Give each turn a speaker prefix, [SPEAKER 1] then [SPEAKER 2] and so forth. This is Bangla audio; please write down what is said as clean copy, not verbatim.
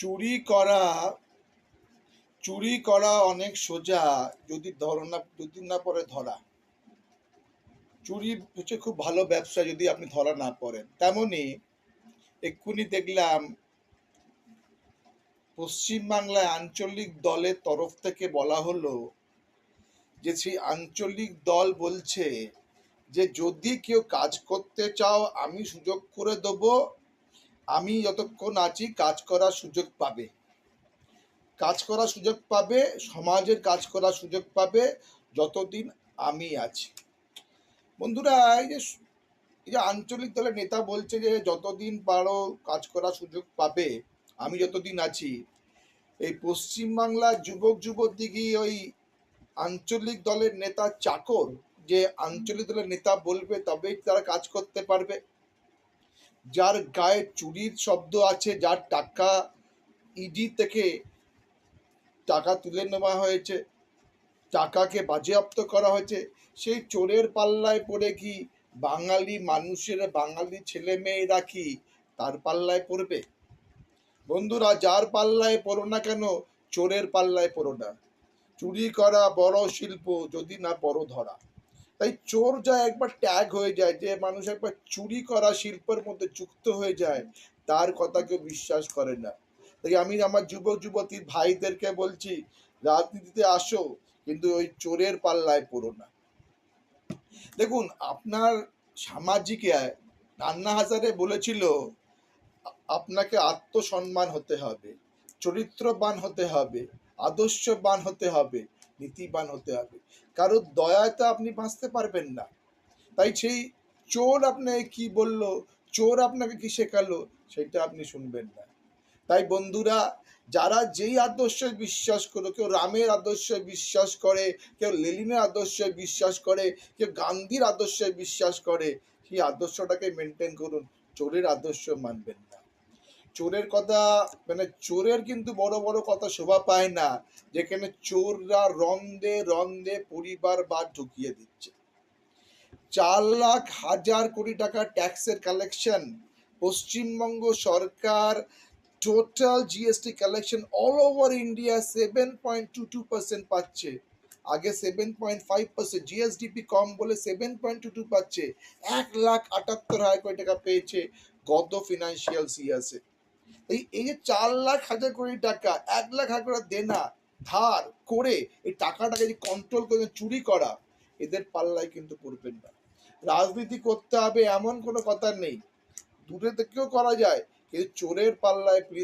[SPEAKER 1] চুরি করা চুরি করা অনেক সোজা, যদি না পড়ে ধরা। চুরি হচ্ছে খুব ভালো ব্যবসা যদি আপনি ধরা না পড়েন। তেমনি এক্ষুনি দেখলাম পশ্চিমবাংলায় আঞ্চলিক দলের তরফ থেকে বলা হলো যে সেই আঞ্চলিক দল বলছে যে যদি কেউ কাজ করতে চাও আমি সুযোগ করে দেবো, আমি যতক্ষণ আছি কাজ করার সুযোগ পাবে, সমাজের কাজ করার সুযোগ পাবে যতদিন আমি আছি। বন্ধুরা, এই যে আঞ্চলিক দলের নেতা বলছে যে যতদিন পারো কাজ করার সুযোগ পাবে, আমি যতদিন আছি। এই পশ্চিমবাংলার যুবক যুবতী কি ওই আঞ্চলিক দলের নেতা চাকর, যে আঞ্চলিক দলের নেতা বলবে তবেই তারা কাজ করতে পারবে? যার গায়ে চুরির শব্দ আছে, যার টাকা ইডি থেকে টাকা তুলে নেওয়া হয়েছে, টাকাকে বাজেয়াপ্ত করা হয়েছে, সেই চোরের পাল্লায় পড়ে কি বাঙালি ছেলে মেয়েরা কি তার পাল্লায় পড়বে? বন্ধুরা, যার পাল্লায় পড়ো না কেন, চোরের পাল্লায় পড়ো না। চুরি করা বড় শিল্প, যদি না পড়ো ধরা। তাই চোর যা একবার ট্যাগ হয়ে যায়, যে মানুষ একবার চুরি করা শিল্পের মধ্যে যুক্ত হয়ে যায়, তার কথা কেউ বিশ্বাস করে না। তাই আমি আমার যুবক যুবতীর ভাইদেরকে বলছি, রাজনীতিতে আসো, কিন্তু ওই চোরের পাল্লায় পড়ো না। দেখুন, আপনার সামাজিক আন্না হাজারে বলেছিল আপনাকে আত্মসম্মান হতে হবে, চরিত্রবান হতে হবে, আদর্শবান হতে হবে, নীতিবান হতে হবে। কারোর দয়ায় তো আপনি বাঁচতে পারবেন না। তাই সেই চোর আপনাকে কি বলল, চোর আপনাকে কি শেখালো, সেটা আপনি শুনবেন না। তাই বন্ধুরা, যারা যেই আদর্শে বিশ্বাস করো, কেউ রামের আদর্শে বিশ্বাস করে, কেউ লেনিনের আদর্শে বিশ্বাস করে, কেউ গান্ধীর আদর্শে বিশ্বাস করে, সেই আদর্শটাকে মেনটেন করুন। চোরের আদর্শ মানবেন না। চোরের কথা, মানে চোরের কিন্তু বড় বড় কথা শোভা পায় না, যেখানে চোররা রন্দে রন্দে পরিবার বাদ ঢুকিয়ে দিচ্ছে। 4 লাখ হাজার কোটি টাকা ট্যাক্সের কালেকশন পশ্চিমবঙ্গ সরকার, total GST collection all over India 7.22% পাচ্ছে। আগে 7.5%, জিএসডিপি কম বলে 7.22 পাচ্ছে। 1,78,000 কোটি টাকা পেয়েছে গত ফিনান্সিয়াল ইয়ার্সে। এই যে 4 লাখ হাজার কোটি টাকা, 1,00,000 দেনা ধার করে এই টাকাটাকে যে কন্ট্রোল করে চুরি করা, এদের পাল্লায় কিন্তু পড়বেন না। রাজনীতি করতে হবে এমন কোনো কথা নেই, দূরে থেকেও করা যায়, কিন্তু চোরের পাল্লায়